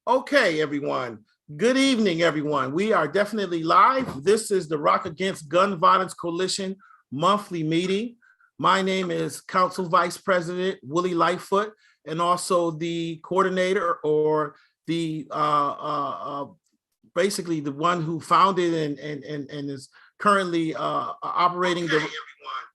Okay, everyone. Good evening, everyone. We are definitely live. This is the Rock Against Gun Violence Coalition monthly meeting. My name is Council Vice President Willie Lightfoot, and also the coordinator, or the basically the one who founded and is currently operating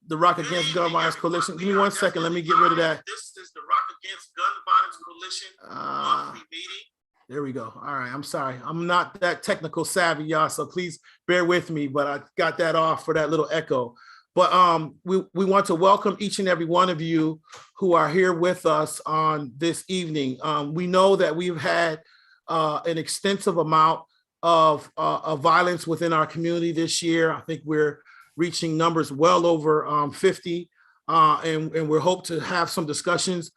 the Rock Against Gun Violence Coalition. Give me 1 second. Let me get rid of that. This is the Rock Against Gun Violence Coalition monthly meeting. There we go. All right. I'm sorry. I'm not that technical savvy, y'all, so please bear with me, but I got that off for that little echo. But we want to welcome each and every one of you who are here with us on this evening. We know that we've had an extensive amount of violence within our community this year. I think we're reaching numbers well over 50, and we hope to have some discussions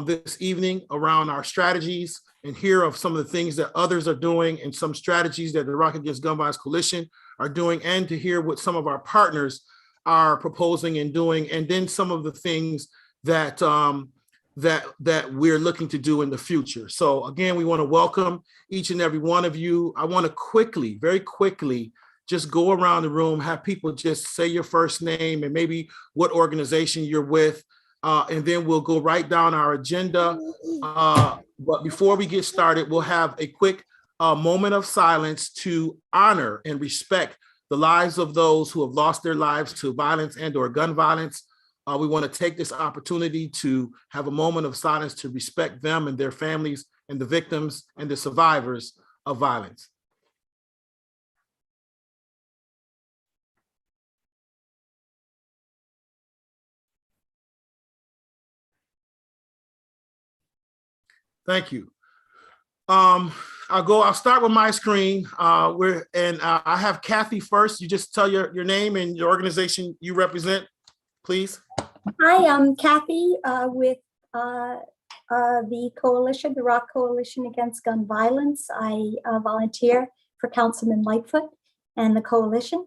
this evening around our strategies and hear of some of the things that others are doing and some strategies that the Rock Against Gun Violence Coalition are doing, and to hear what some of our partners are proposing and doing, and then some of the things that that we're looking to do in the future. So again, we want to welcome each and every one of you. I want to quickly, very quickly, just go around the room, have people just say your first name and maybe what organization you're with, and then we'll go right down our agenda. But before we get started, we'll have a quick moment of silence to honor and respect the lives of those who have lost their lives to violence and/or gun violence. We want to take this opportunity to have a moment of silence to respect them and their families and the victims and the survivors of violence. Thank you. I'll start with my screen. I have Kathy first. You just tell your name and your organization you represent, please. Hi, I'm Kathy with the coalition, the Rock Coalition Against Gun Violence. I volunteer for Councilman Lightfoot and the coalition.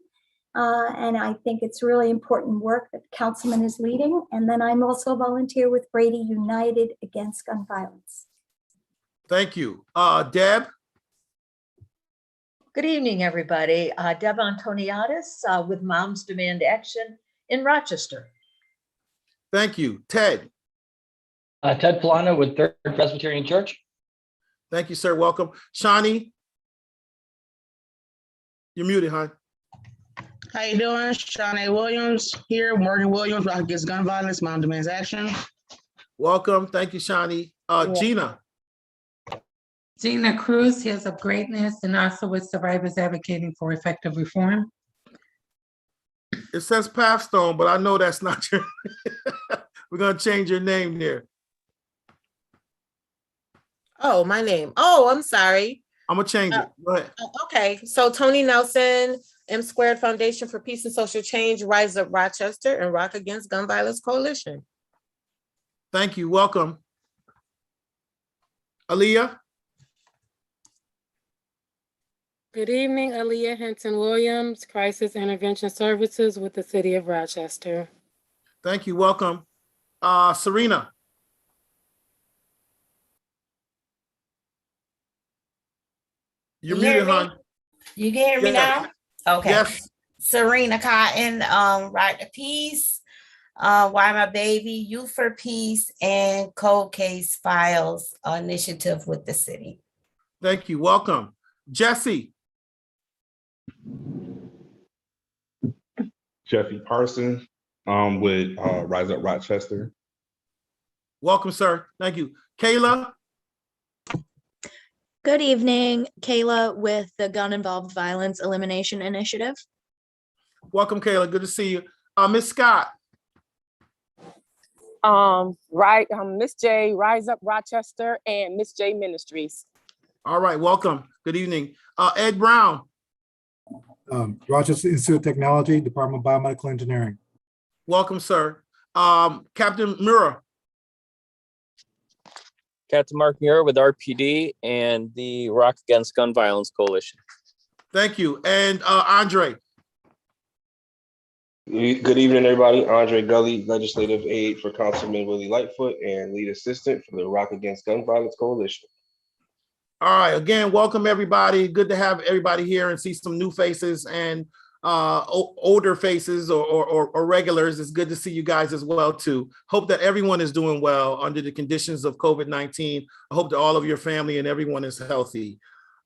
And I think it's really important work that the councilman is leading. And then I'm also a volunteer with Brady United Against Gun Violence. Thank you. Deb? Good evening, everybody. Deb Antoniadis with Moms Demand Action in Rochester. Thank you. Ted? Ted Polano with Third Presbyterian Church. Thank you, sir. Welcome. Shawnee? You're muted, hon. How you doing? Shawnee Williams here. Morgan Williams, Rock Against Gun Violence, Mom Demands Action. Welcome. Thank you, Shawnee. Gina? Gina Cruz, Heels of Greatness, and also with Survivors Advocating for Effective Reform. It says Pathstone, but I know that's not your. We're going to change your name there. Oh, my name. Oh, I'm sorry. I'm going to change it. Go ahead. Okay. So Tony Nelson, M Squared Foundation for Peace and Social Change, Rise Up Rochester, and Rock Against Gun Violence Coalition. Thank you. Welcome. Aaliyah? Good evening, Aaliyah Hinton Williams, Crisis Intervention Services with the City of Rochester. Thank you. Welcome. Serena? You're muted, hon. You can hear me now? Okay. Yes. Serena Cotton, Right to Peace, Why My Baby, Youth for Peace, and Cold Case Files initiative with the city. Thank you. Welcome. Jesse? Jeffy Parson with Rise Up Rochester. Welcome, sir. Thank you. Kayla? Good evening, Kayla with the Gun Involved Violence Elimination Initiative. Welcome, Kayla. Good to see you. Miss Scott? Miss J, Rise Up Rochester, and Miss J Ministries. All right, welcome. Good evening. Ed Brown? Rochester Institute of Technology, Department of Biomedical Engineering. Welcome, sir. Captain Mura? Captain Mark Muir with RPD and the Rock Against Gun Violence Coalition. Thank you. And Andre? Good evening, everybody. Andre Gully, Legislative Aide for Councilman Willie Lightfoot and Lead Assistant for the Rock Against Gun Violence Coalition. All right, again, welcome everybody. Good to have everybody here and see some new faces and older faces or regulars. It's good to see you guys as well too. Hope that everyone is doing well under the conditions of COVID-19. I hope that all of your family and everyone is healthy.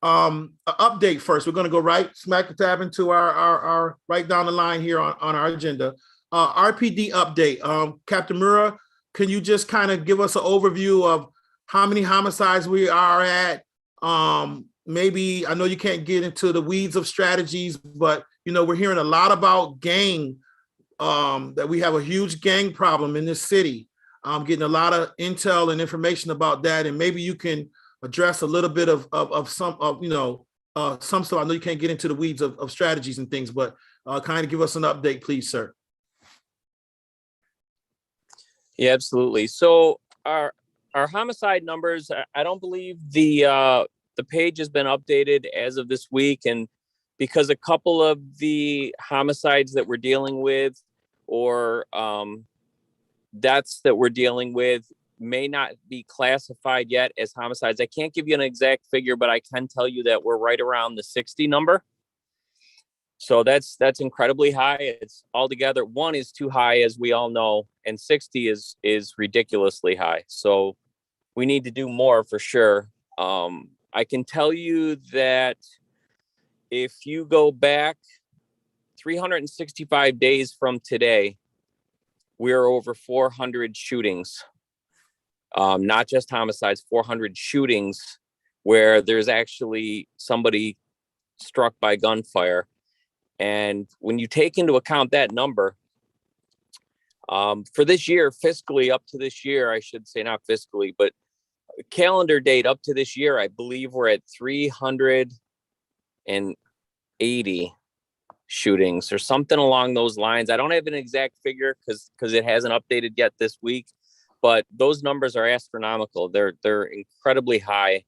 Update first. We're going to go right smack dab into our right down the line here on our agenda. RPD update. Captain Mura, can you just kind of give us an overview of how many homicides we are at? Maybe, I know you can't get into the weeds of strategies, but we're hearing a lot about gang, that we have a huge gang problem in this city. I'm getting a lot of intel and information about that, and maybe you can address a little bit of some stuff. I know you can't get into the weeds of strategies and things, but kind of give us an update, please, sir. Yeah, absolutely. So our homicide numbers, I don't believe the page has been updated as of this week, and because a couple of the homicides that we're dealing with or deaths that we're dealing with may not be classified yet as homicides. I can't give you an exact figure, but I can tell you that we're right around the 60 number. So that's incredibly high. It's altogether, one is too high, as we all know, and 60 is ridiculously high. So we need to do more for sure. I can tell you that if you go back 365 days from today, we're over 400 shootings, not just homicides, 400 shootings where there's actually somebody struck by gunfire. And when you take into account that number, for this year, fiscally up to this year, I should say not fiscally, but calendar date up to this year, I believe we're at 380 shootings or something along those lines. I don't have an exact figure because it hasn't updated yet this week, but those numbers are astronomical. They're incredibly high,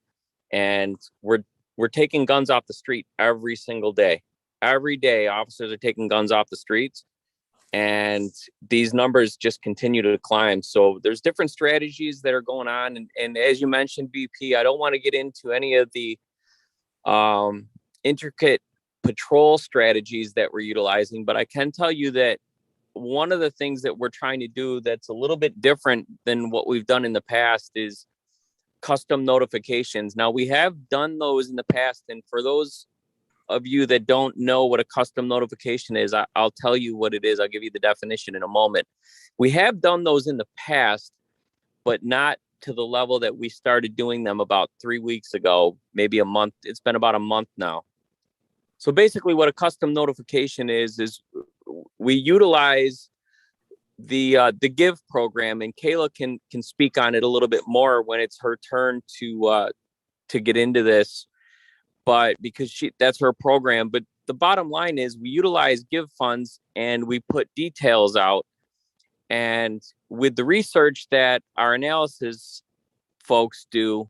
and we're taking guns off the street every single day. Every day, officers are taking guns off the streets, and these numbers just continue to climb. So there's different strategies that are going on. And as you mentioned, BP, I don't want to get into any of the intricate patrol strategies that we're utilizing, but I can tell you that one of the things that we're trying to do that's a little bit different than what we've done in the past is custom notifications. Now, we have done those in the past, and for those of you that don't know what a custom notification is, I'll tell you what it is. I'll give you the definition in a moment. We have done those in the past, but not to the level that we started doing them about 3 weeks ago, maybe a month. It's been about a month now. So basically what a custom notification is we utilize the GIVE program, and Kayla can speak on it a little bit more when it's her turn to get into this, but because that's her program. But the bottom line is we utilize GIVE funds and we put details out. And with the research that our analysis folks do,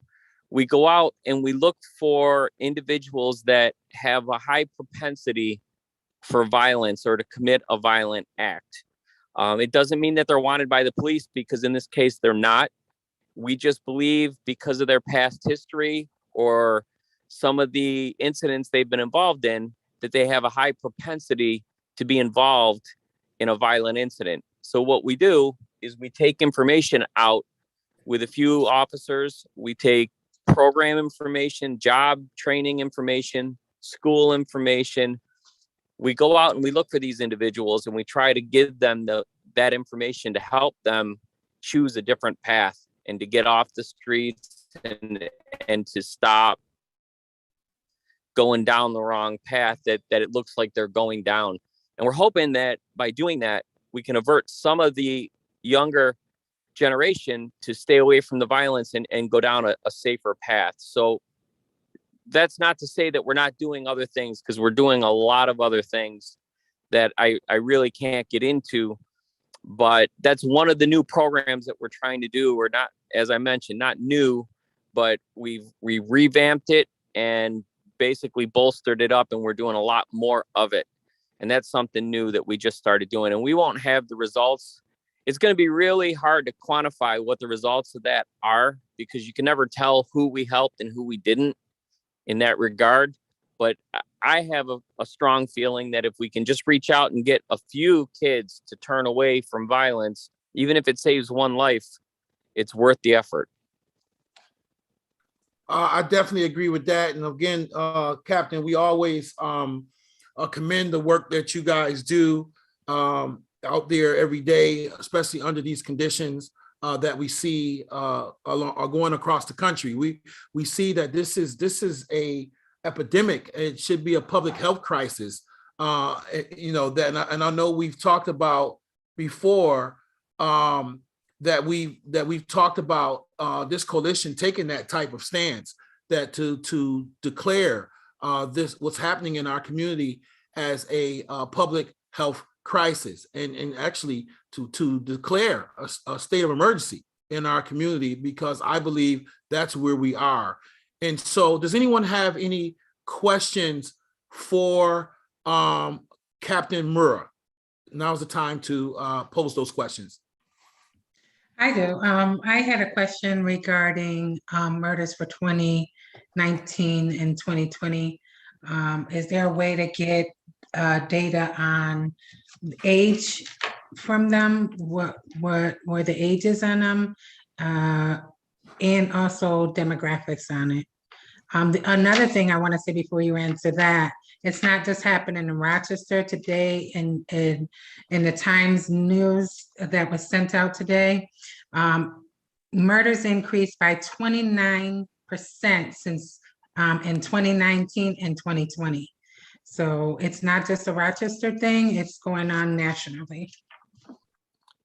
we go out and we look for individuals that have a high propensity for violence or to commit a violent act. It doesn't mean that they're wanted by the police, because in this case, they're not. We just believe because of their past history or some of the incidents they've been involved in, that they have a high propensity to be involved in a violent incident. So what we do is we take information out with a few officers. We take program information, job training information, school information. We go out and we look for these individuals, and we try to give them that information to help them choose a different path and to get off the streets and to stop going down the wrong path that it looks like they're going down. And we're hoping that by doing that, we can avert some of the younger generation to stay away from the violence and go down a safer path. So that's not to say that we're not doing other things, because we're doing a lot of other things that I really can't get into. But that's one of the new programs that we're trying to do. We're not, as I mentioned, not new, but we revamped it and basically bolstered it up, and we're doing a lot more of it. And that's something new that we just started doing. And we won't have the results it's going to be really hard to quantify what the results of that are, because you can never tell who we helped and who we didn't in that regard. But I have a strong feeling that if we can just reach out and get a few kids to turn away from violence, even if it saves one life, it's worth the effort. I definitely agree with that. And again, Captain, we always commend the work that you guys do out there every day, especially under these conditions that we see are going across the country. We see that this is a epidemic. It should be a public health crisis. And I know we've talked about before that we've talked about this coalition taking that type of stance, that to declare this what's happening in our community as a public health crisis, and actually to declare a state of emergency in our community, because I believe that's where we are. And so, does anyone have any questions for Captain Murrah? Now's the time to pose those questions. I do. I had a question regarding murders for 2019 and 2020. Is there a way to get data on age from them? What were the ages on them? And also demographics on it. Another thing I want to say before you answer that, it's not just happening in Rochester today, in the Times news that was sent out today. Murders increased by 29% since in 2019 and 2020. So it's not just a Rochester thing, it's going on nationally.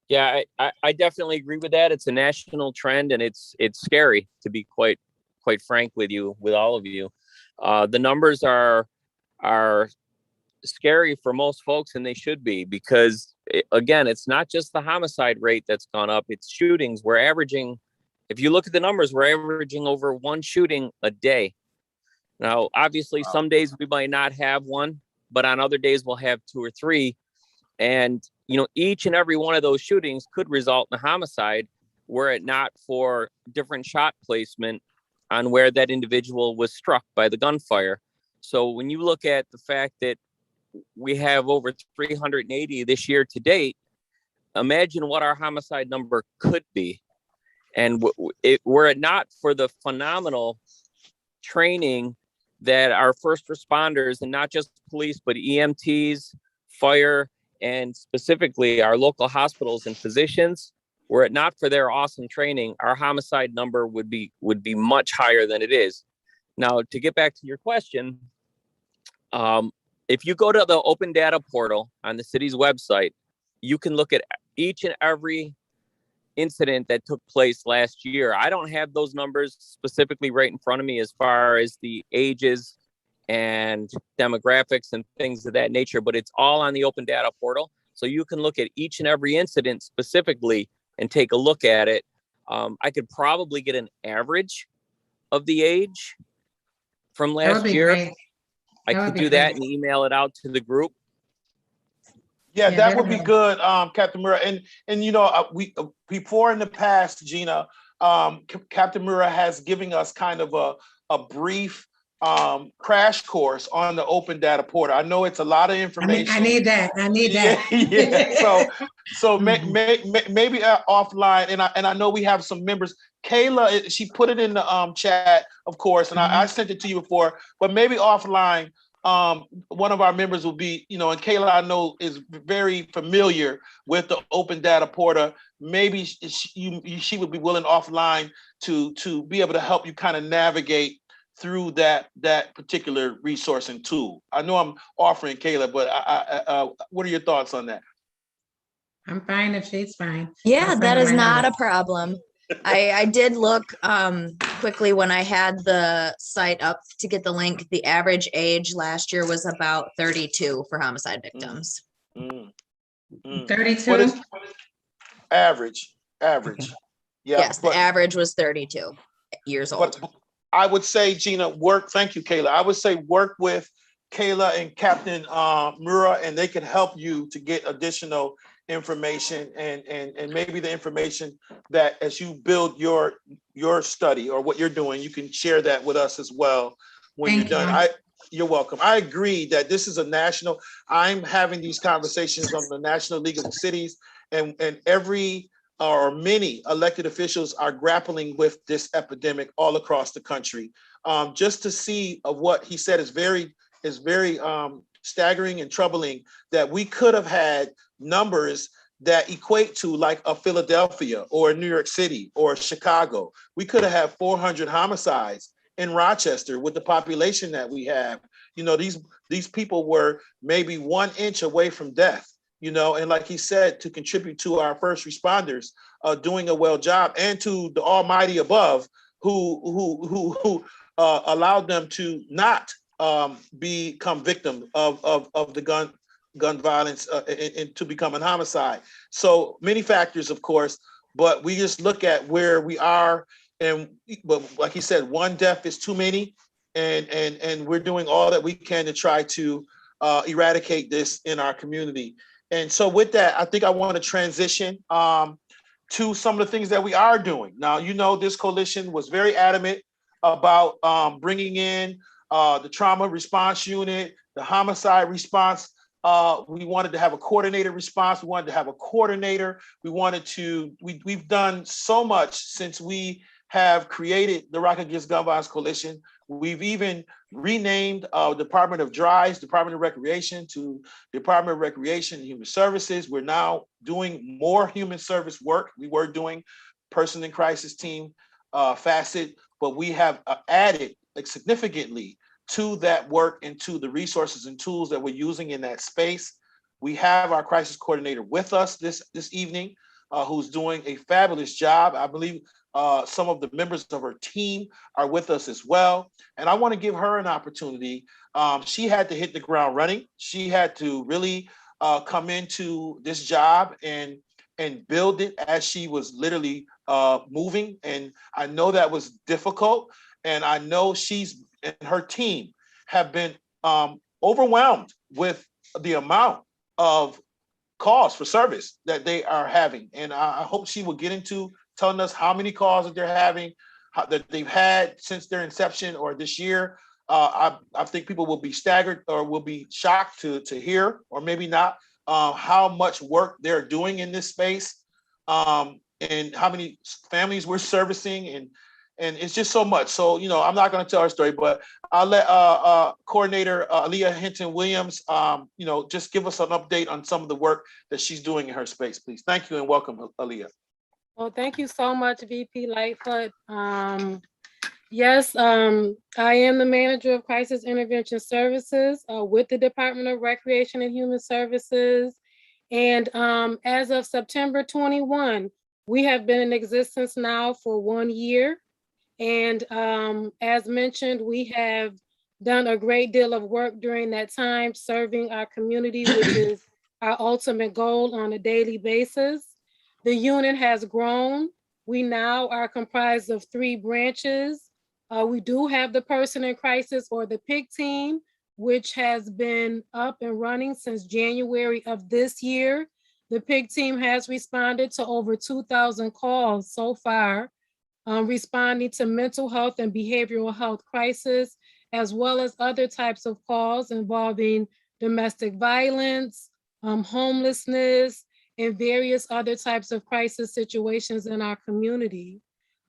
Yeah, I definitely agree with that. It's a national trend, and it's scary, to be quite frank with all of you. The numbers are scary for most folks, and they should be, because again, it's not just the homicide rate that's gone up, it's shootings. We're averaging, if you look at the numbers, we're averaging over one shooting a day. Now, obviously, some days we might not have one, but on other days we'll have two or three. And, each and every one of those shootings could result in a homicide were it not for different shot placement on where that individual was struck by the gunfire. So when you look at the fact that we have over 380 this year to date, imagine what our homicide number could be. And were it not for the phenomenal training that our first responders, and not just police, but EMTs, fire, and specifically our local hospitals and physicians, were it not for their awesome training, our homicide number would be much higher than it is. Now, to get back to your question, if you go to the open data portal on the city's website, you can look at each and every incident that took place last year. I don't have those numbers specifically right in front of me as far as the ages and demographics and things of that nature, but it's all on the open data portal. So you can look at each and every incident specifically and take a look at it. I could probably get an average of the age from last year. Great. I could do that and email it out to the group. Yeah, that would be good, Captain Murrah. And we before in the past, Gina, Captain Murrah has given us kind of a brief crash course on the open data portal. I know it's a lot of information. I need that. Yeah. So maybe offline, and I know we have some members. Kayla, she put it in the chat, of course, and I sent it to you before, but maybe offline, one of our members will be, and Kayla, I know, is very familiar with the open data portal. Maybe she would be willing offline to be able to help you kind of navigate through that particular resource and tool. I know I'm offering Kayla, but what are your thoughts on that? I'm fine if she's fine. Yeah, that is not a problem. I did look quickly when I had the site up to get the link. The average age last year was about 32 for homicide victims. 32? What is average? Yeah, yes, the average was 32 years old. But I would say, Gina, thank you, Kayla. I would say work with Kayla and Captain Murrah, and they can help you to get additional information and maybe the information that as you build your study or what you're doing, you can share that with us as well when Thank you're you. done. You're welcome. I agree that this is a national, I'm having these conversations on the National League of Cities, and every or many elected officials are grappling with this epidemic all across the country. Just to see of what he said is very staggering and troubling, that we could have had numbers that equate to like a Philadelphia or New York City or Chicago. We could have had 400 homicides in Rochester with the population that we have. You know, these people were maybe 1 inch away from death, you know, and like he said, to contribute to our first responders doing a well job, and to the almighty above who allowed them to not become victim of the gun violence and to become a homicide. So many factors, of course, but we just look at where we are, and but like he said, one death is too many, and we're doing all that we can to try to eradicate this in our community. And so with that, I think I want to transition to some of the things that we are doing. Now, you know, this coalition was very adamant about bringing in the trauma response unit, the homicide response. We wanted to have a coordinated response. We wanted to have a coordinator. We've done so much since we have created the Rock Against Gun Violence Coalition. We've even renamed Department of DRIVES, Department of Recreation, to Department of Recreation and Human Services. We're now doing more human service work. We were doing person in crisis team facet, but we have added significantly to that work and to the resources and tools that we're using in that space. We have our crisis coordinator with us this evening, who's doing a fabulous job. I believe some of the members of her team are with us as well. And I want to give her an opportunity. She had to hit the ground running. She had to really come into this job and build it as she was literally moving. And I know that was difficult. And I know she's and her team have been overwhelmed with the amount of calls for service that they are having. And I hope she will get into telling us how many calls that they're having, that they've had since their inception or this year. I think people will be staggered or will be shocked to hear, or maybe not, how much work they're doing in this space, and how many families we're servicing, and it's just so much. So, you know, I'm not going to tell her story, but I'll let coordinator Leah Hinton Williams, you know, just give us an update on some of the work that she's doing in her space, please. Thank you and welcome, Leah. Well, thank you so much, VP Lightfoot. Yes, I am the manager of Crisis Intervention Services with the Department of Recreation and Human Services. And as of September 21, we have been in existence now for 1 year. And as mentioned, we have done a great deal of work during that time, serving our community, which is our ultimate goal on a daily basis. The unit has grown. We now are comprised of 3 branches. We do have the Person in Crisis, or the PIC team, which has been up and running since January of this year. The PIC team has responded to over 2,000 calls so far, responding to mental health and behavioral health crisis, as well as other types of calls involving domestic violence, homelessness, and various other types of crisis situations in our community.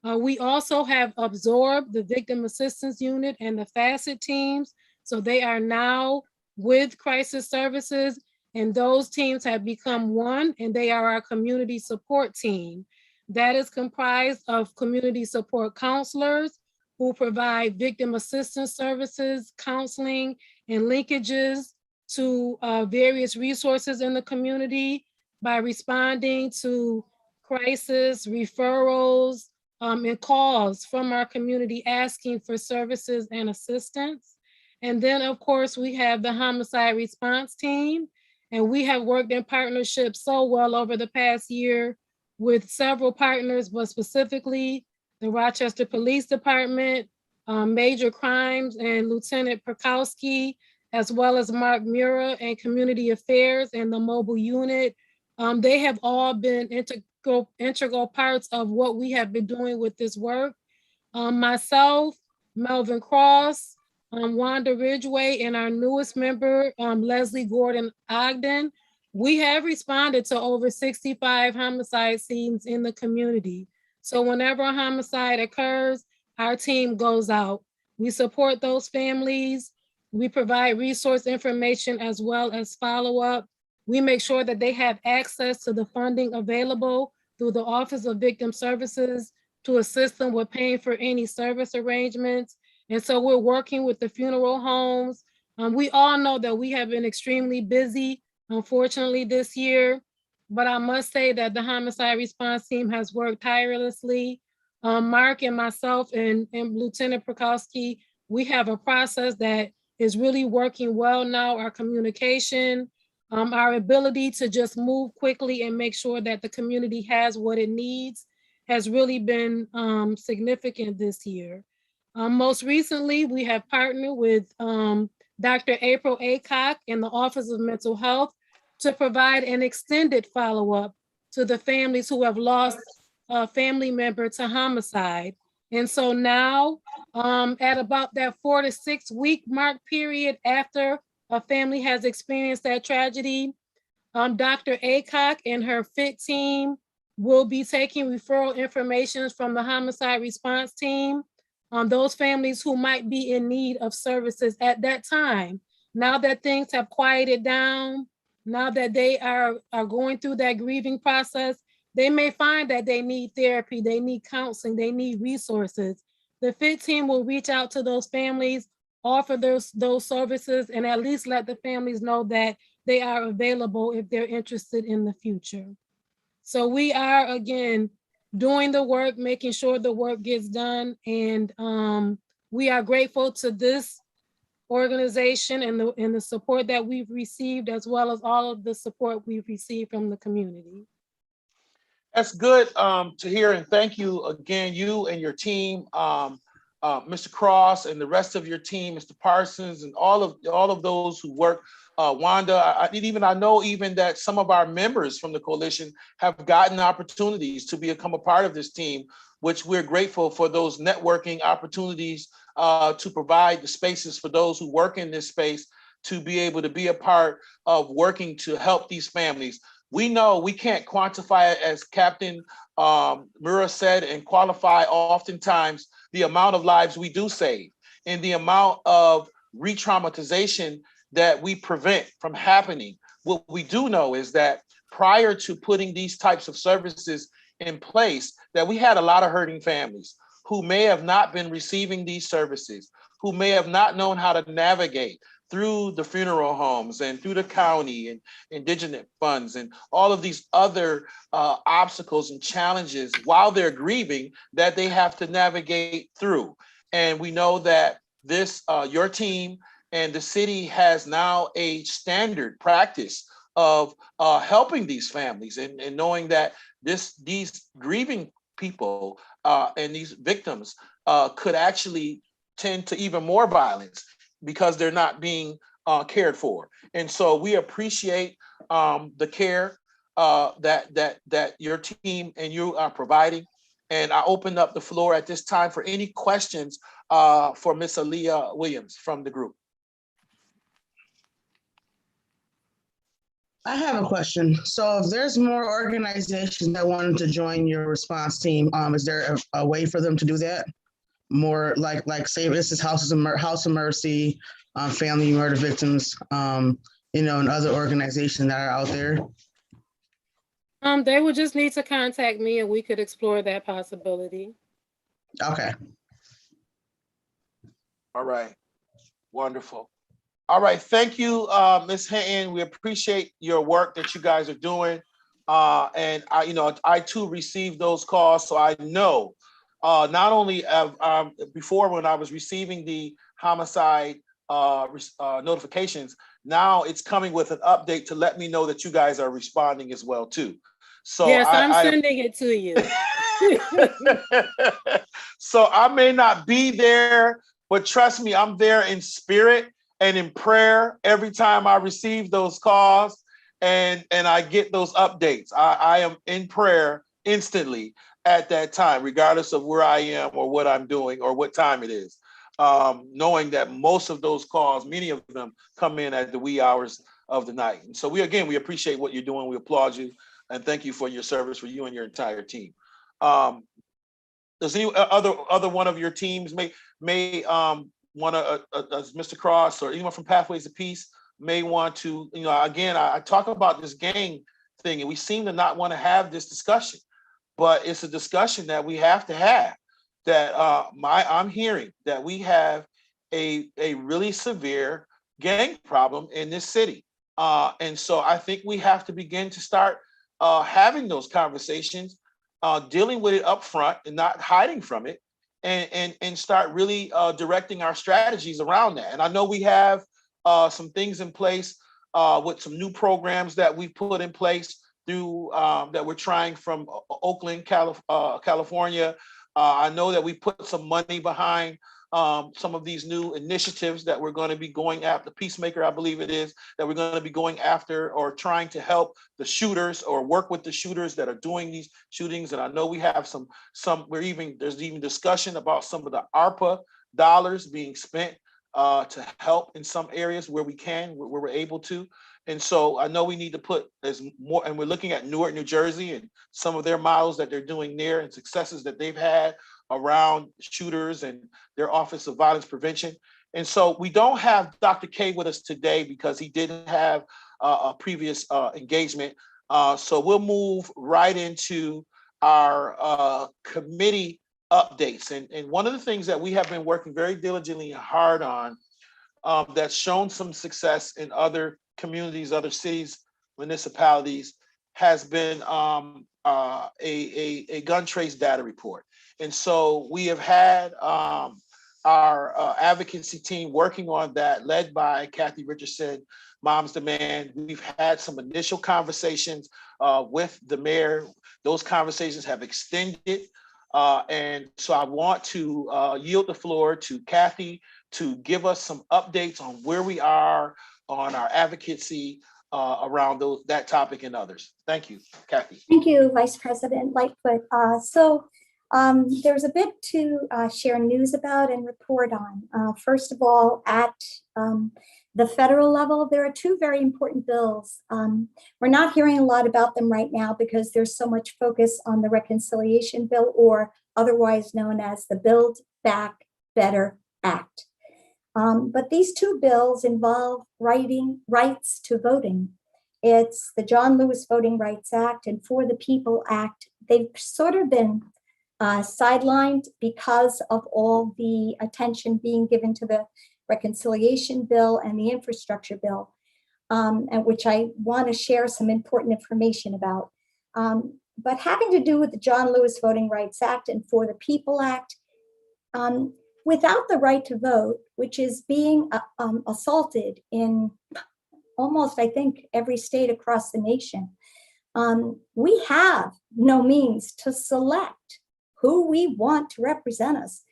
We also have absorbed the Victim Assistance Unit and the FACET teams, so they are now with Crisis Services, and those teams have become one, and they are our community support team. That is comprised of community support counselors who provide victim assistance services, counseling, and linkages to various resources in the community by responding to crisis, referrals, and calls from our community asking for services and assistance. And then, of course, we have the homicide response team, and we have worked in partnership so well over the past year with several partners, but specifically the Rochester Police Department, Major Crimes, and Lieutenant Perkowski, as well as Mark Mura and Community Affairs and the mobile unit, They have all been integral parts of what we have been doing with this work. Myself, Melvin Cross, Wanda Ridgway, and our newest member, Leslie Gordon Ogden, we have responded to over 65 homicide scenes in the community. So whenever a homicide occurs, our team goes out. We support those families. We provide resource information as well as follow-up. We make sure that they have access to the funding available through the Office of Victim Services to assist them with paying for any service arrangements. And so we're working with the funeral homes. We all know that we have been extremely busy, unfortunately, this year, but I must say that the homicide response team has worked tirelessly. Mark and myself and Lieutenant Prokowski, we have a process that is really working well now. Our communication, our ability to just move quickly and make sure that the community has what it needs has really been significant this year. Most recently, we have partnered with Dr. April Aycock in the Office of Mental Health to provide an extended follow-up to the families who have lost a family member to homicide. And so now, at about that 4 to 6 week mark period after a family has experienced that tragedy, Dr. Aycock and her FIT team will be taking referral information from the homicide response team on those families who might be in need of services at that time. Now that things have quieted down, now that they are going through that grieving process, they may find that they need therapy, they need counseling, they need resources. The FIT team will reach out to those families, offer those services, and at least let the families know that they are available if they're interested in the future. So we are, again, doing the work, making sure the work gets done. And we are grateful to this organization and the support that we've received, as well as all of the support we've received from the community. That's good to hear, and thank you again, you and your team, Mr. Cross and the rest of your team, Mr. Parsons, and all of those who work. Wanda, I know even that some of our members from the coalition have gotten opportunities to become a part of this team, which we're grateful for those networking opportunities to provide the spaces for those who work in this space to be able to be a part of working to help these families. We know we can't quantify it, as Captain Mura said, and qualify oftentimes the amount of lives we do save and the amount of re-traumatization that we prevent from happening. What we do know is that prior to putting these types of services in place, that we had a lot of hurting families who may have not been receiving these services, who may have not known how to navigate through the funeral homes and through the county and indigenous funds and all of these other obstacles and challenges while they're grieving that they have to navigate through. And we know that this, your team and the city has now a standard practice of helping these families and knowing that these grieving people and these victims could actually tend to even more violence because they're not being cared for. And so we appreciate the care that your team and you are providing. And I open up the floor at this time for any questions for Ms. Leah Williams from the group. I have a question. So if there's more organizations that wanted to join your response team, is there a way for them to do that? More like say this is House of Mercy, Family Murder Victims, and other organizations that are out there. They would just need to contact me and we could explore that possibility. Okay. All right. Wonderful. All right. Thank you, Ms. Hinton. We appreciate your work that you guys are doing. And I too received those calls, so I know not only before when I was receiving the homicide notifications, now it's coming with an update to let me know that you guys are responding as well too. So yes, I'm sending it to you. So I may not be there, but trust me, I'm there in spirit and in prayer every time I receive those calls. and I get those updates. I am in prayer instantly at that time, regardless of where I am or what I'm doing or what time it is. Knowing that most of those calls, many of them come in at the wee hours of the night. And so we appreciate what you're doing. We applaud you and thank you for your service for you and your entire team. Does any other one of your teams may want to, Mr. Cross or anyone from Pathways of Peace may want to, again, I talk about this gang thing and we seem to not want to have this discussion, but it's a discussion that we have to have. That I'm hearing that we have a really severe gang problem in this city. And so I think we have to begin to start having those conversations, dealing with it up front and not hiding from it, and start really directing our strategies around that. And I know we have some things in place with some new programs that we've put in place through that we're trying from Oakland, California. I know that we put some money behind some of these new initiatives that we're going to be going after. Peacemaker, I believe it is, that we're going to be going after or trying to help the shooters or work with the shooters that are doing these shootings. And I know we have there's even discussion about some of the ARPA dollars being spent to help in some areas where we can, where we're able to. And so I know we need to put as more, and we're looking at Newark, New Jersey, and some of their models that they're doing there and successes that they've had around shooters and their Office of Violence Prevention. And so we don't have Dr. K with us today because he didn't have a previous engagement. So we'll move right into our committee updates. And one of the things that we have been working very diligently and hard on that's shown some success in other communities, other cities, municipalities, has been a gun trace data report. And so we have had our advocacy team working on that, led by Kathy Richardson, Moms Demand. We've had some initial conversations with the mayor. Those conversations have extended. And so I want to yield the floor to Kathy to give us some updates on where we are on our advocacy around that topic and others. Thank you, Kathy. Thank you, Vice President Lightfoot. There's a bit to share news about and report on. First of all, at the federal level, there are two very important bills. We're not hearing a lot about them right now because there's so much focus on the reconciliation bill, or otherwise known as the Build Back Better Act. But these two bills involve rights to voting. It's the John Lewis Voting Rights Act and For the People Act. They've sort of been sidelined because of all the attention being given to the reconciliation bill and the infrastructure bill, and which I want to share some important information about. But having to do with the John Lewis Voting Rights Act and For the People Act, without the right to vote, which is being assaulted in almost, I think, every state across the nation, we have no means to select who we want to represent us.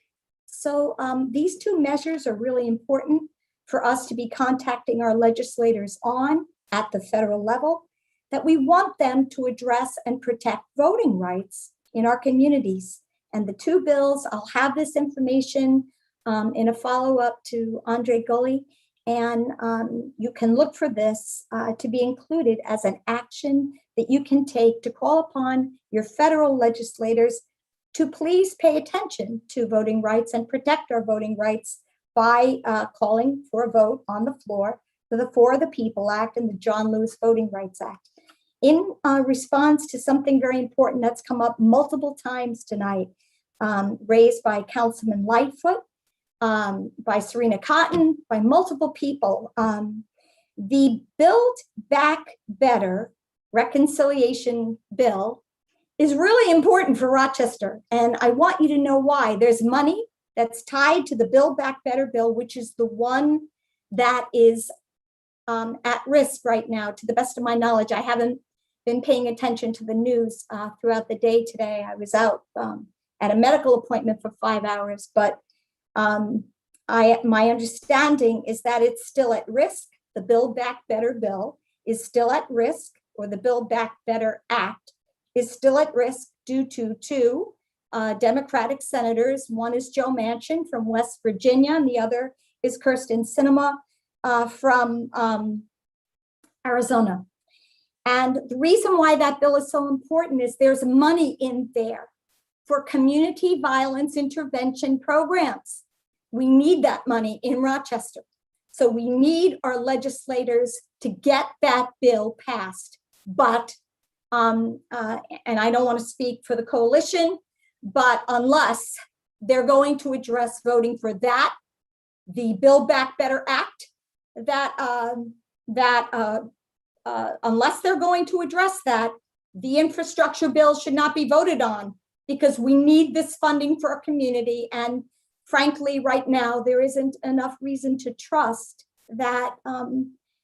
So these two measures are really important for us to be contacting our legislators on at the federal level, that we want them to address and protect voting rights in our communities. And the two bills, I'll have this information in a follow-up to Andre Gully, and you can look for this to be included as an action that you can take to call upon your federal legislators to please pay attention to voting rights and protect our voting rights by calling for a vote on the floor for the For the People Act and the John Lewis Voting Rights Act. In response to something very important that's come up multiple times tonight, raised by Councilman Lightfoot, by Serena Cotton, by multiple people, the Build Back Better reconciliation bill is really important for Rochester. And I want you to know why. There's money that's tied to the Build Back Better bill, which is the one that is at risk right now. To the best of my knowledge, I haven't been paying attention to the news throughout the day today. I was out at a medical appointment for 5 hours, but my understanding is that it's still at risk, the Build Back Better bill, is still at risk, or the Build Back Better Act is still at risk due to two Democratic senators. One is Joe Manchin from West Virginia, and the other is Kirsten Sinema from Arizona. And the reason why that bill is so important is there's money in there for community violence intervention programs. We need that money in Rochester. So we need our legislators to get that bill passed. But, and I don't want to speak for the coalition, but unless they're going to address voting for that, the Build Back Better Act, unless they're going to address that, the infrastructure bill should not be voted on, because we need this funding for our community. And frankly, right now, there isn't enough reason to trust that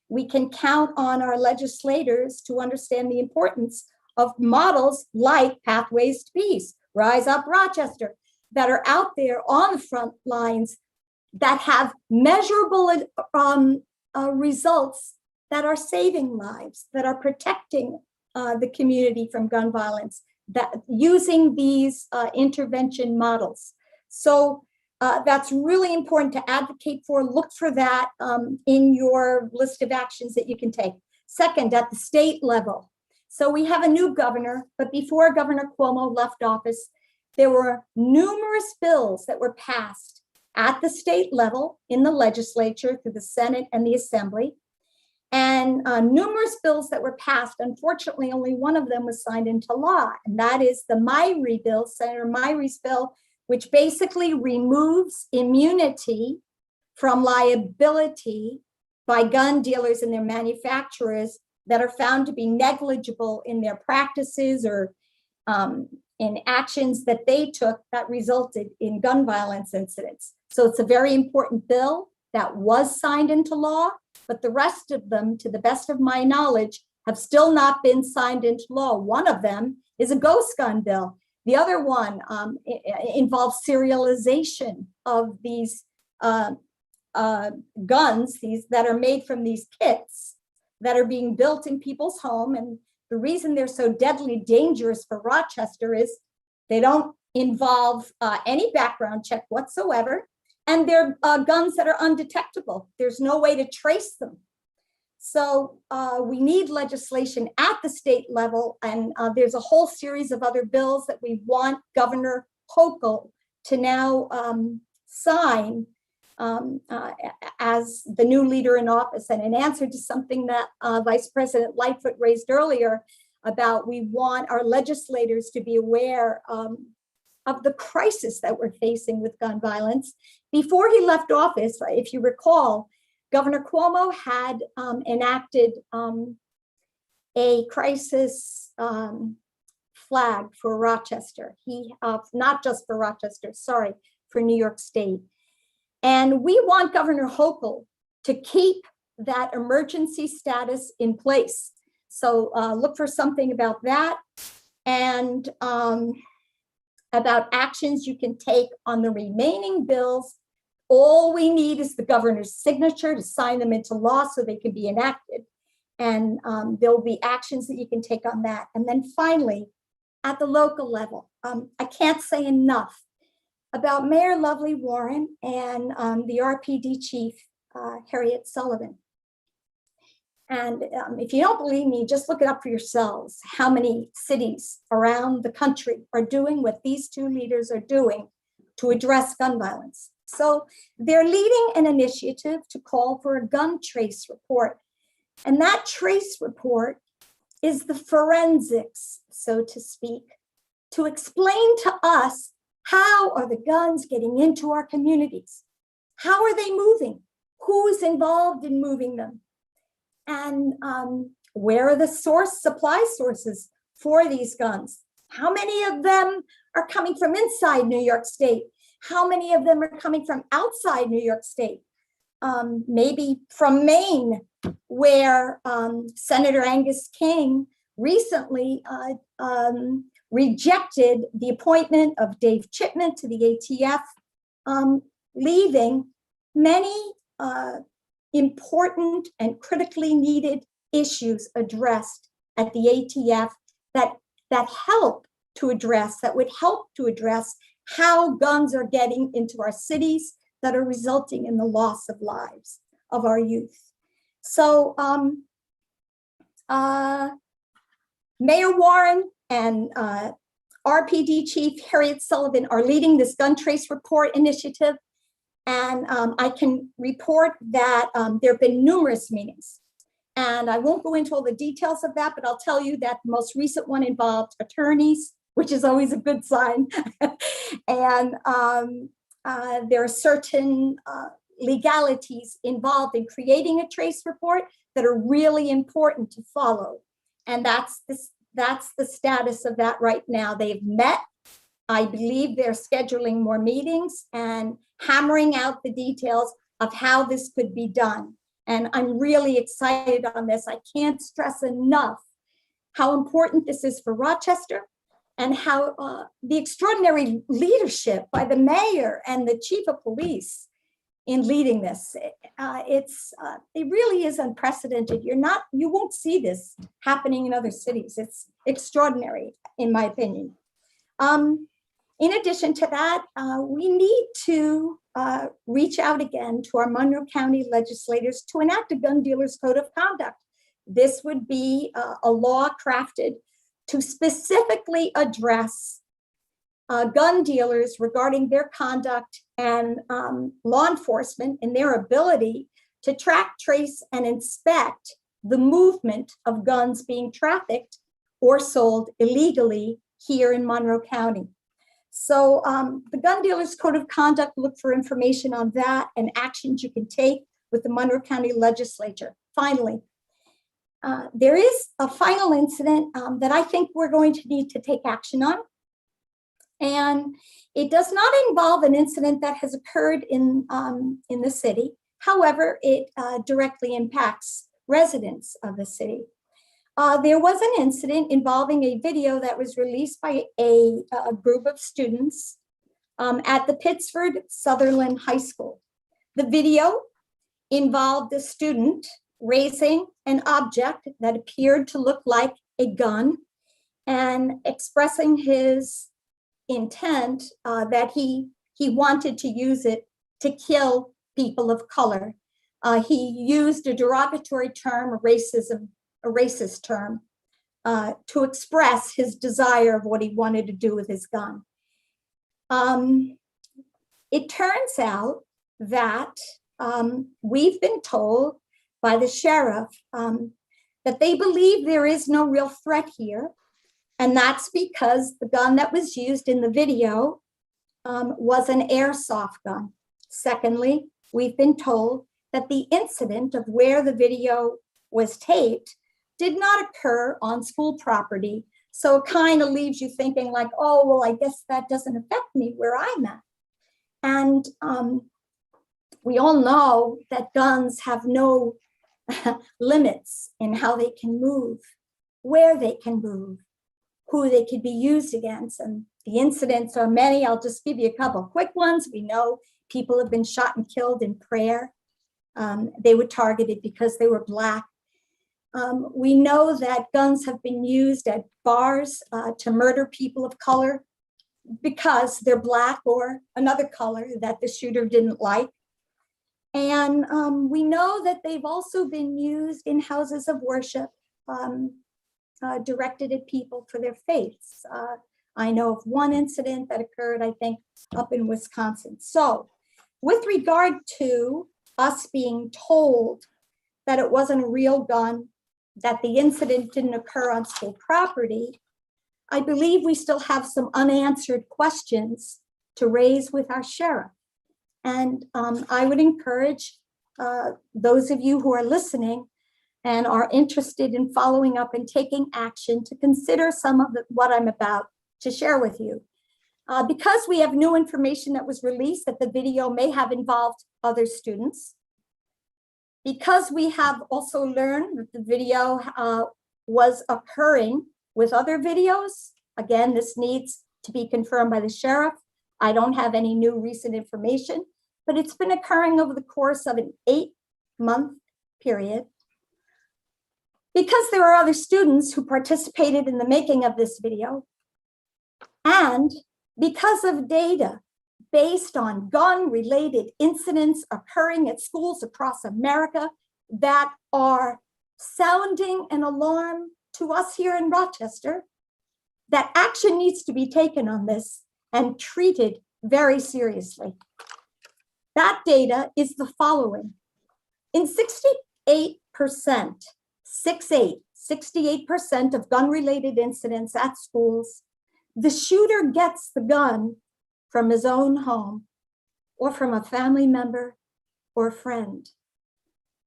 we can count on our legislators to understand the importance of models like Pathways to Peace, Rise Up Rochester, that are out there on the front lines that have measurable results that are saving lives, that are protecting the community from gun violence, that using these intervention models. So that's really important to advocate for. Look for that in your list of actions that you can take. Second, at the state level. So we have a new governor, but before Governor Cuomo left office, there were numerous bills that were passed at the state level in the legislature through the Senate and the Assembly, and numerous bills that were passed. Unfortunately, only one of them was signed into law, and that is the Myrie bill, Senator Myrie's bill, which basically removes immunity from liability by gun dealers and their manufacturers that are found to be negligible in their practices or in actions that they took that resulted in gun violence incidents. So it's a very important bill that was signed into law, but the rest of them, to the best of my knowledge, have still not been signed into law. One of them is a ghost gun bill. The other one involves serialization of these guns, these that are made from these kits that are being built in people's home. And the reason they're so deadly dangerous for Rochester is they don't involve any background check whatsoever. And they're guns that are undetectable. There's no way to trace them. So we need legislation at the state level, and there's a whole series of other bills that we want Governor Hochul to now sign as the new leader in office. And in answer to something that Vice President Lightfoot raised earlier about, we want our legislators to be aware of the crisis that we're facing with gun violence. Before he left office, if you recall, Governor Cuomo had enacted a crisis flag for Rochester. Not just for Rochester, sorry, for New York State. And we want Governor Hochul to keep that emergency status in place. So look for something about that, and about actions you can take on the remaining bills. All we need is the governor's signature to sign them into law so they can be enacted. And there'll be actions that you can take on that. And then finally, at the local level, I can't say enough about Mayor Lovely Warren and the RPD chief, Harriet Sullivan. And if you don't believe me, just look it up for yourselves, how many cities around the country are doing what these two leaders are doing to address gun violence. So they're leading an initiative to call for a gun trace report. And that trace report is the forensics, so to speak, to explain to us, how are the guns getting into our communities? How are they moving? Who's involved in moving them? And where are the supply sources for these guns? How many of them are coming from inside New York State? How many of them are coming from outside New York State? Maybe from Maine, where Senator Angus King recently rejected the appointment of Dave Chipman to the ATF, leaving many important and critically needed issues addressed at the ATF that would help to address how guns are getting into our cities that are resulting in the loss of lives of our youth. So Mayor Warren and RPD Chief Harriet Sullivan are leading this gun trace report initiative. And I can report that there have been numerous meetings. And I won't go into all the details of that, but I'll tell you that the most recent one involved attorneys, which is always a good sign. And there are certain legalities involved in creating a trace report that are really important to follow. And that's the status of that right now. They've met. I believe they're scheduling more meetings and hammering out the details of how this could be done. And I'm really excited on this. I can't stress enough how important this is for Rochester and how the extraordinary leadership by the mayor and the chief of police in leading this. It really is unprecedented. You won't see this happening in other cities. It's extraordinary, in my opinion. In addition to that, we need to reach out again to our Monroe County legislators to enact a gun dealers code of conduct. This would be a law crafted to specifically address gun dealers regarding their conduct and law enforcement and their ability to track, trace, and inspect the movement of guns being trafficked or sold illegally here in Monroe County. So the Gun Dealers Code of Conduct, look for information on that and actions you can take with the Monroe County Legislature. Finally, there is a final incident that I think we're going to need to take action on. And it does not involve an incident that has occurred in the city. However, it directly impacts residents of the city. There was an incident involving a video that was released by a group of students at the Pittsford Sutherland High School. The video involved a student raising an object that appeared to look like a gun and expressing his intent that he wanted to use it to kill people of color. He used a derogatory term, a racist term, to express his desire of what he wanted to do with his gun. It turns out that we've been told by the sheriff that they believe there is no real threat here. And that's because the gun that was used in the video was an airsoft gun. Secondly, we've been told that the incident of where the video was taped did not occur on school property. So it kind of leaves you thinking like, oh, well, I guess that doesn't affect me where I'm at. And we all know that guns have no limits in how they can move, where they can move, who they could be used against. And the incidents are many. I'll just give you a couple quick ones. We know people have been shot and killed in prayer. They were targeted because they were Black. We know that guns have been used at bars to murder people of color because they're Black or another color that the shooter didn't like. And we know that they've also been used in houses of worship directed at people for their faiths. I know of one incident that occurred, I think, up in Wisconsin. So with regard to us being told that it wasn't a real gun, that the incident didn't occur on school property, I believe we still have some unanswered questions to raise with our sheriff. And I would encourage those of you who are listening and are interested in following up and taking action to consider some of what I'm about to share with you. Because we have new information that was released that the video may have involved other students. Because we have also learned that the video was occurring with other videos. Again, this needs to be confirmed by the sheriff. I don't have any new recent information, but it's been occurring over the course of an 8-month period. Because there are other students who participated in the making of this video, and because of data based on gun-related incidents occurring at schools across America that are sounding an alarm to us here in Rochester, that action needs to be taken on this and treated very seriously. That data is the following. In 68%, 68% of gun-related incidents at schools, the shooter gets the gun from his own home or from a family member or friend.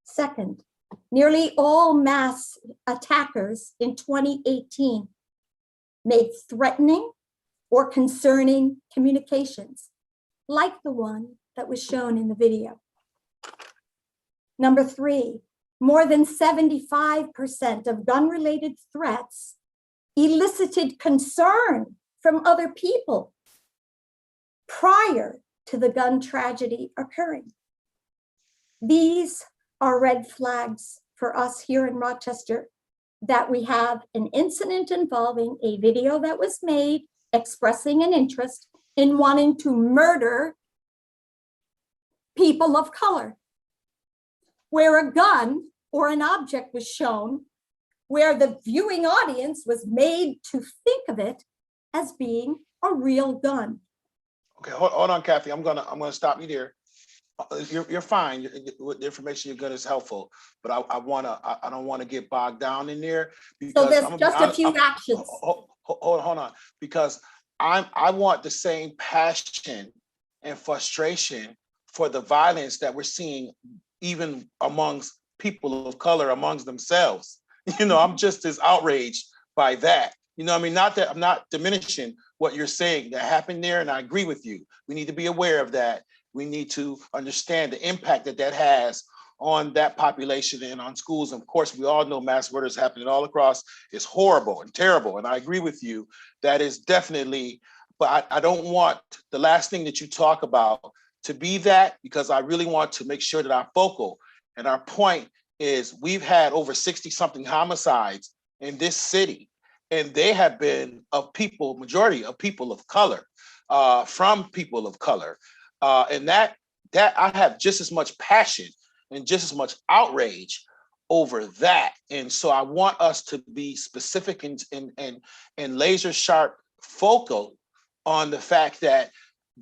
Second, nearly all mass attackers in 2018 made threatening or concerning communications, like the one that was shown in the video. Number three, more than 75% of gun-related threats elicited concern from other people prior to the gun tragedy occurring. These are red flags for us here in Rochester, that we have an incident involving a video that was made expressing an interest in wanting to murder people of color, where a gun or an object was shown, where the viewing audience was made to think of it as being a real gun. Okay, hold on, Kathy. I'm gonna stop you there. You're fine. With the information you're good is helpful, but I don't want to get bogged down in there, because So there's just a few actions. Hold on, because I want the same passion and frustration for the violence that we're seeing even amongst people of color amongst themselves. You know, I'm just as outraged by that. You know, I mean, not that I'm not diminishing what you're saying that happened there, and I agree with you. We need to be aware of that. We need to understand the impact that that has on that population and on schools. And of course, we all know mass murders happening all across. It's horrible and terrible. And I agree with you. That is definitely, but I don't want the last thing that you talk about to be that, because I really want to make sure that our focal and our point is we've had over 60 something homicides in this city, and they have been of people, majority of people of color, from people of color. And that I have just as much passion and just as much outrage over that. And so I want us to be specific and laser sharp focal on the fact that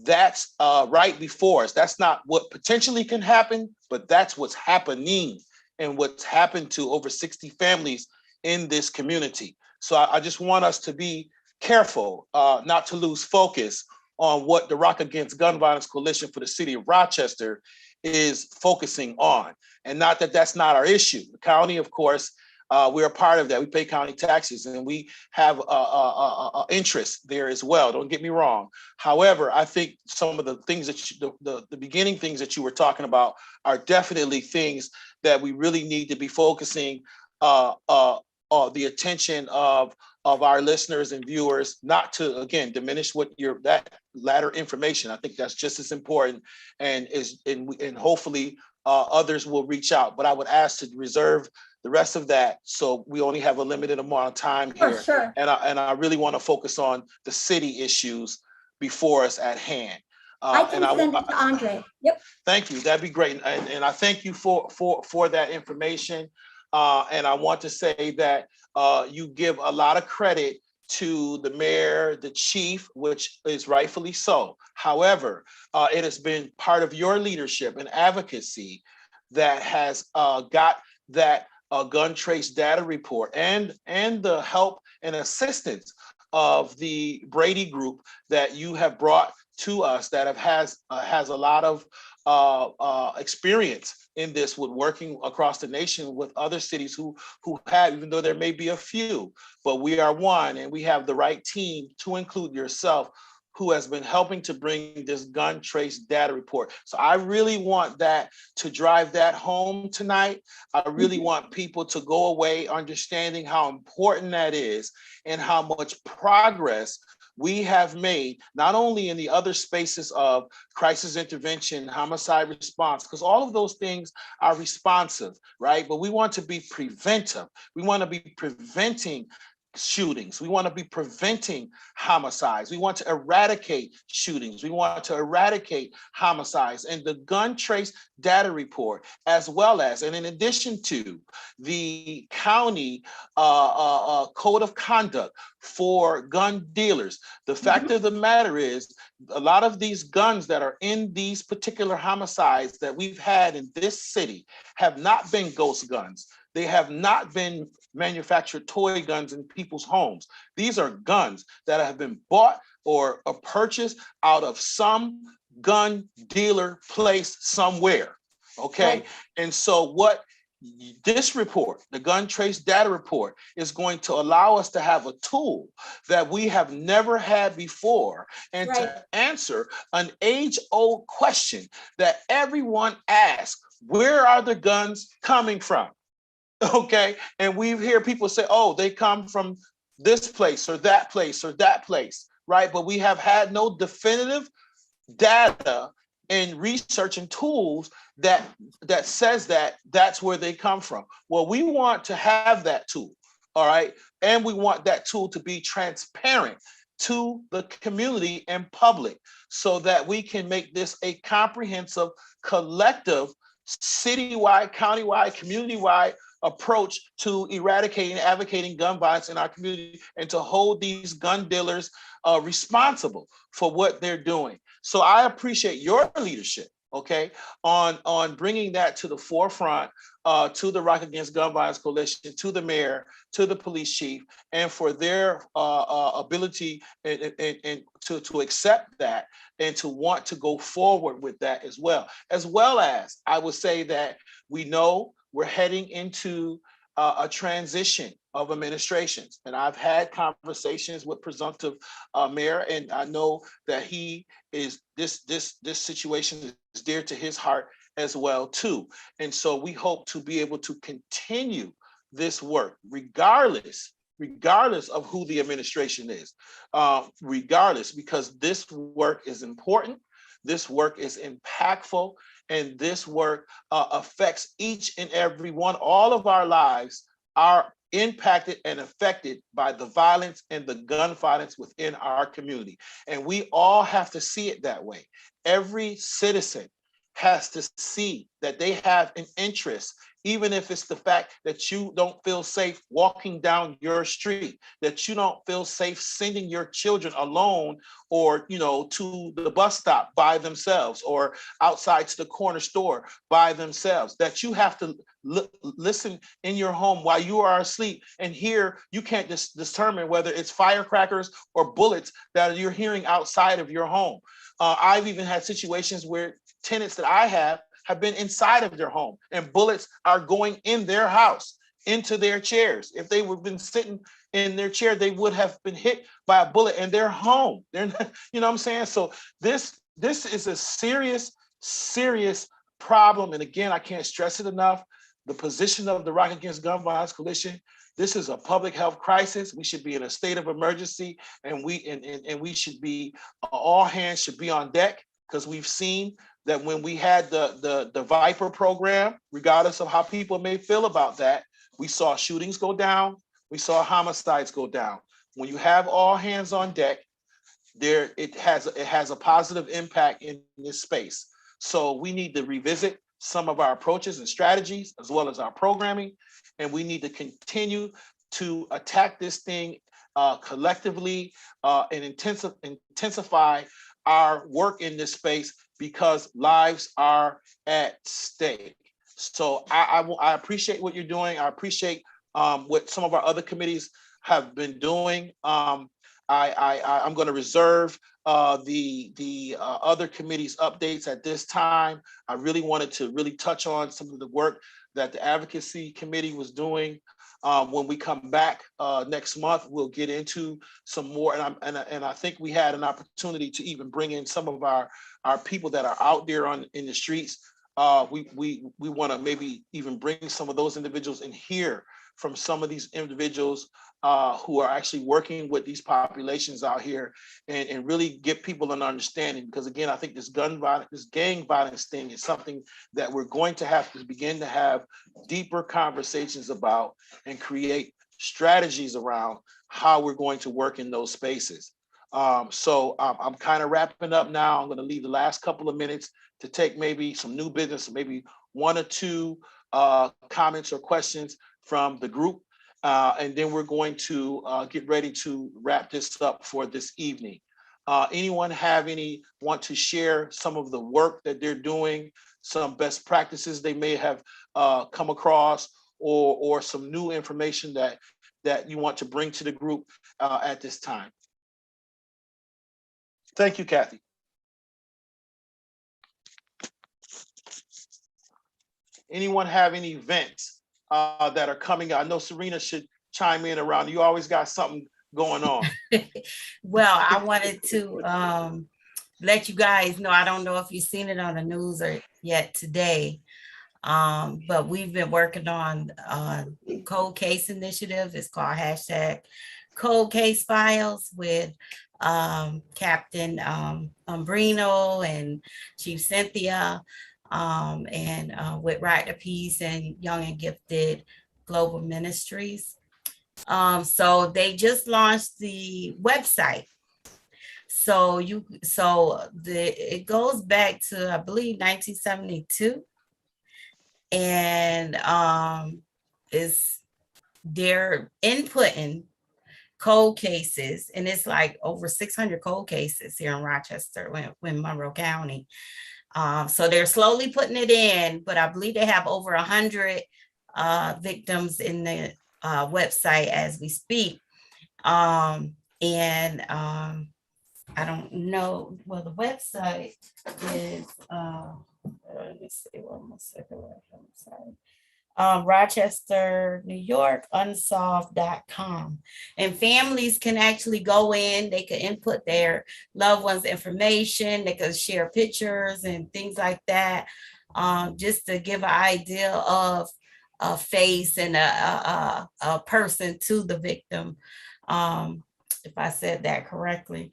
that's right before us. That's not what potentially can happen, but that's what's happening and what's happened to over 60 families in this community. So I just want us to be careful not to lose focus on what the Rock Against Gun Violence Coalition for the City of Rochester is focusing on. And not that that's not our issue. The county, of course, we're a part of that. We pay county taxes and we have a interest there as well. Don't get me wrong. However, I think some of the things that the beginning things that you were talking about are definitely things that we really need to be focusing the attention of our listeners and viewers, not to, again, diminish what that latter information. I think that's just as important, and hopefully others will reach out. But I would ask to reserve the rest of that, so we only have a limited amount of time here. Sure. And I really want to focus on the city issues before us at hand. I can send it to Andre. Yep. Thank you. That'd be great. And I thank you for that information. And I want to say that you give a lot of credit to the mayor, the chief, which is rightfully so. However, it has been part of your leadership and advocacy that has got that gun trace data report and the help and assistance of the Brady group that you have brought to us that has a lot of experience in this, with working across the nation with other cities who have, even though there may be a few, but we are one, and we have the right team, to include yourself, who has been helping to bring this gun trace data report. So I really want that to drive that home tonight. I really want people to go away understanding how important that is and how much progress we have made, not only in the other spaces of crisis intervention, homicide response, because all of those things are responsive, right? But we want to be preventive. We want to be preventing shootings. We want to be preventing homicides. We want to eradicate shootings. We want to eradicate homicides. And the gun trace data report, as well as, and in addition to the county code of conduct for gun dealers, the fact of the matter is, a lot of these guns that are in these particular homicides that we've had in this city have not been ghost guns. They have not been manufactured toy guns in people's homes. These are guns that have been bought or purchased out of some gun dealer place somewhere, okay? Right. And so what this report, the gun trace data report, is going to allow us to have a tool that we have never had before, and Right. to answer an age-old question that everyone asks: where are the guns coming from? Okay, and we hear people say, oh, they come from this place or that place or that place, right? But we have had no definitive data and research and tools that says that that's where they come from. Well, we want to have that tool, all right? And we want that tool to be transparent to the community and public, so that we can make this a comprehensive, collective, citywide, countywide, community-wide approach to eradicating, advocating gun violence in our community, and to hold these gun dealers responsible for what they're doing. So I appreciate your leadership, okay, on bringing that to the forefront, to the Rock Against Gun Violence Coalition, to the mayor, to the police chief, and for their ability and to accept that and to want to go forward with that as well. As well as, I would say that we know we're heading into a transition of administrations. And I've had conversations with presumptive mayor, and I know that he is, this situation is dear to his heart as well too. And so we hope to be able to continue this work regardless of who the administration is, regardless, because this work is important, this work is impactful, and this work affects each and every one. All of our lives are impacted and affected by the violence and the gun violence within our community. And we all have to see it that way. Every citizen has to see that they have an interest, even if it's the fact that you don't feel safe walking down your street, that you don't feel safe sending your children alone, or, you know, to the bus stop by themselves, or outside to the corner store by themselves, that you have to listen in your home while you are asleep, and here you can't just determine whether it's firecrackers or bullets that you're hearing outside of your home. I've even had situations where tenants that I have been inside of their home, and bullets are going in their house, into their chairs. If they would have been sitting in their chair, they would have been hit by a bullet, and they're home. They're not, you know what I'm saying? So this is a serious problem. And again, I can't stress it enough. The position of the Rock Against Gun Violence Coalition, this is a public health crisis. We should be in a state of emergency, and we should be, all hands should be on deck, because we've seen that when we had the Viper program, regardless of how people may feel about that, we saw shootings go down, we saw homicides go down. When you have all hands on deck, it has a positive impact in this space. So we need to revisit some of our approaches and strategies, as well as our programming, and we need to continue to attack this thing collectively and intensify our work in this space, because lives are at stake. So I appreciate what you're doing. I appreciate what some of our other committees have been doing. I'm going to reserve the other committees' updates at this time. I really wanted to really touch on some of the work that the Advocacy Committee was doing. When we come back next month, we'll get into some more, and I think we had an opportunity to even bring in some of our people that are out there in the streets. We want to maybe even bring some of those individuals in here from some of these individuals who are actually working with these populations out here, and really get people an understanding. Because again, I think this gun violence, this gang violence thing is something that we're going to have to begin to have deeper conversations about and create strategies around how we're going to work in those spaces. So I'm kind of wrapping up now. I'm going to leave the last couple of minutes to take maybe some new business, maybe one or two comments or questions from the group. And then we're going to get ready to wrap this up for this evening. Anyone want to share some of the work that they're doing, some best practices they may have come across, or some new information that you want to bring to the group at this time? Thank you, Kathy. Anyone have any events that are coming? I know Serena should chime in around. You always got something going on. Well, I wanted to let you guys know, I don't know if you've seen it on the news or yet today, but we've been working on Cold Case Initiative. It's called #Cold Case Files with Captain Umbrino and Chief Cynthia, and with Right to Peace and Young and Gifted Global Ministries. So they just launched the website. So it goes back to, I believe, 1972, and they're inputting cold cases, and it's like over 600 cold cases here in Rochester, in Monroe County. So they're slowly putting it in, but I believe they have over 100 victims in the website as we speak. I don't know, well, the website is, let me see, one more second. Rochester, New York, unsolved.com. And families can actually go in, they can input their loved ones' information, they can share pictures and things like that, just to give an idea of a face and a person to the victim, if I said that correctly.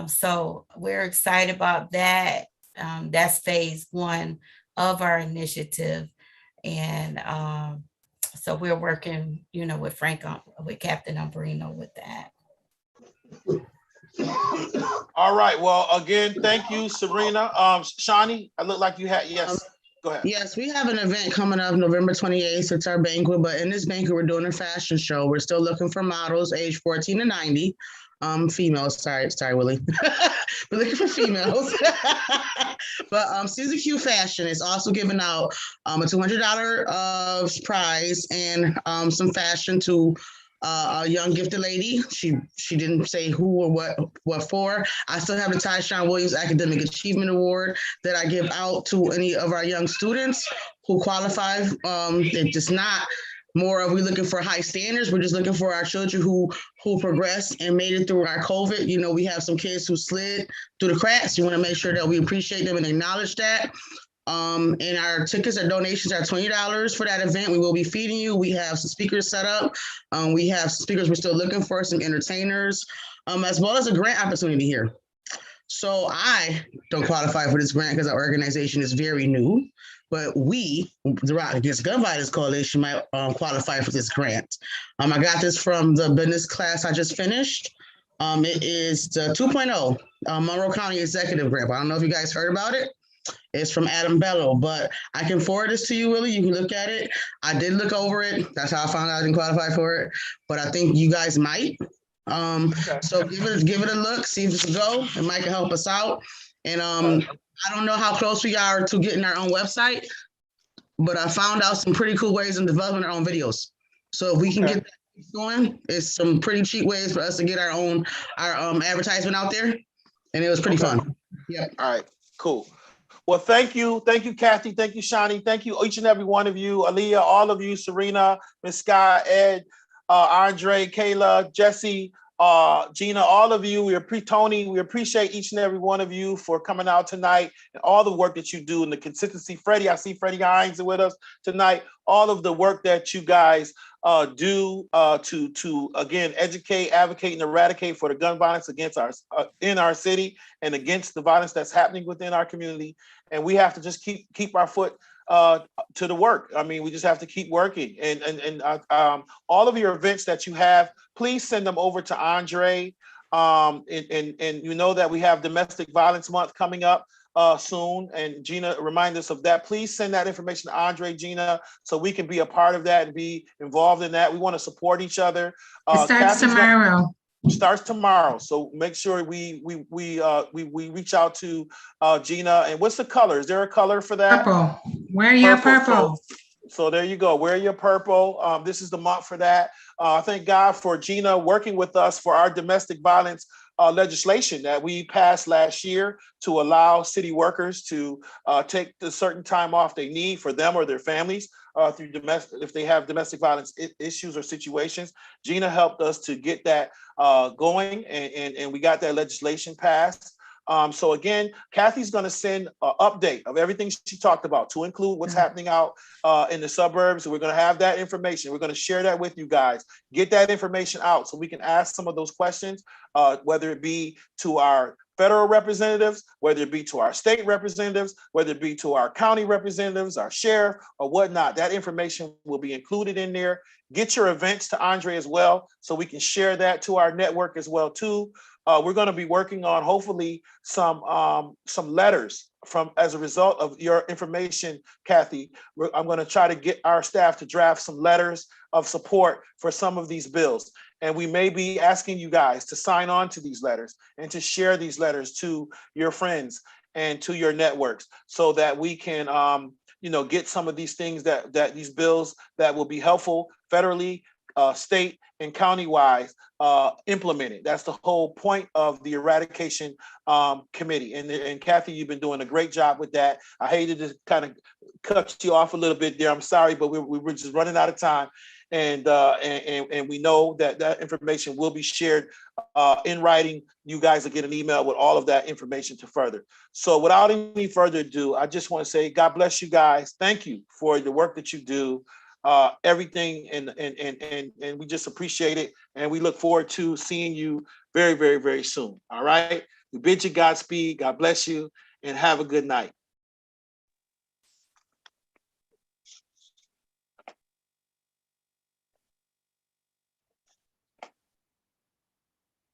So we're excited about that. That's phase 1 of our initiative. And so we're working, with with Captain Umbrino with that. All right. Well, again, thank you, Serena. Shawnee, I look like you had, yes. Go ahead. Yes, we have an event coming up November 28th. It's our banquet, but in this banquet, we're doing a fashion show. We're still looking for models age 14 to 90. Females, sorry, Willie. We're looking for females. But Susie Q Fashion is also giving out a $200 prize and some fashion to a young gifted lady. She didn't say who or what for. I still have the Tyshawn Williams Academic Achievement Award that I give out to any of our young students who qualify. It's just not more of, we're looking for high standards. We're just looking for our children who progressed and made it through our COVID. We have some kids who slid through the cracks. You want to make sure that we appreciate them and acknowledge that. And our tickets, our donations are $20 for that event. We will be feeding you. We have some speakers set up. We have speakers we're still looking for, some entertainers, as well as a grant opportunity here. So I don't qualify for this grant because our organization is very new. But we, the Rock Against Gun Violence Coalition, might qualify for this grant. I got this from the business class I just finished. It is the 2.0 Monroe County Executive Grant. I don't know if you guys heard about it. It's from Adam Bello, but I can forward this to you, Willie. You can look at it. I did look over it. That's how I found out I didn't qualify for it. But I think you guys might. So give it a look, see if it's a go. It might help us out. And I don't know how close we are to getting our own website, but I found out some pretty cool ways in developing our own videos. So if we can get that going, it's some pretty cheap ways for us to get our advertisement out there. And it was pretty fun. Yeah. All right, cool. Well, thank you, Kathy. Thank you, Shawnee. Thank you, each and every one of you, Aaliyah, all of you, Serena, Miss Scott, Ed, Andre, Kayla, Jesse, Gina, all of you, Tony, we appreciate each and every one of you for coming out tonight and all the work that you do and the consistency. Freddie, I see Freddie Hines with us tonight. All of the work that you guys do to again educate, advocate, and eradicate for the gun violence against our in our city and against the violence that's happening within our community. And we have to just keep our foot to the work. I mean, we just have to keep working. And all of your events that you have, please send them over to Andre. And you know that we have Domestic Violence Month coming up soon, and Gina, remind us of that. Please send that information to Andre, Gina, so we can be a part of that and be involved in that. We want to support each other. It starts tomorrow. Starts tomorrow, so make sure we reach out to Gina. And what's the color? Is there a color for that? Purple. Wear your purple. So there you go. Wear your purple. This is the month for that. Thank God for Gina working with us for our domestic violence legislation that we passed last year to allow city workers to take the certain time off they need for them or their families through if they have domestic violence issues or situations. Gina helped us to get that going, and we got that legislation passed. So again, Kathy's going to send an update of everything she talked about, to include what's happening out in the suburbs. We're going to have that information. We're going to share that with you guys. Get that information out so we can ask some of those questions, whether it be to our federal representatives, whether it be to our state representatives, whether it be to our county representatives, our sheriff, or whatnot. That information will be included in there. Get your events to Andre as well, so we can share that to our network as well too. We're going to be working on hopefully some letters as a result of your information, Kathy. I'm going to try to get our staff to draft some letters of support for some of these bills. And we may be asking you guys to sign on to these letters and to share these letters to your friends and to your networks, so that we can get some of these things that these bills that will be helpful federally, state and county-wise implemented. That's the whole point of the eradication committee. And Kathy, you've been doing a great job with that. I hated to kind of cut you off a little bit there. I'm sorry, but we were just running out of time. And we know that information will be shared in writing. You guys will get an email with all of that information to further. So without any further ado, I just want to say, God bless you guys. Thank you for the work that you do. Everything, and we just appreciate it, and we look forward to seeing you very, very, very soon. All right, we bid you Godspeed. God bless you, and have a good night.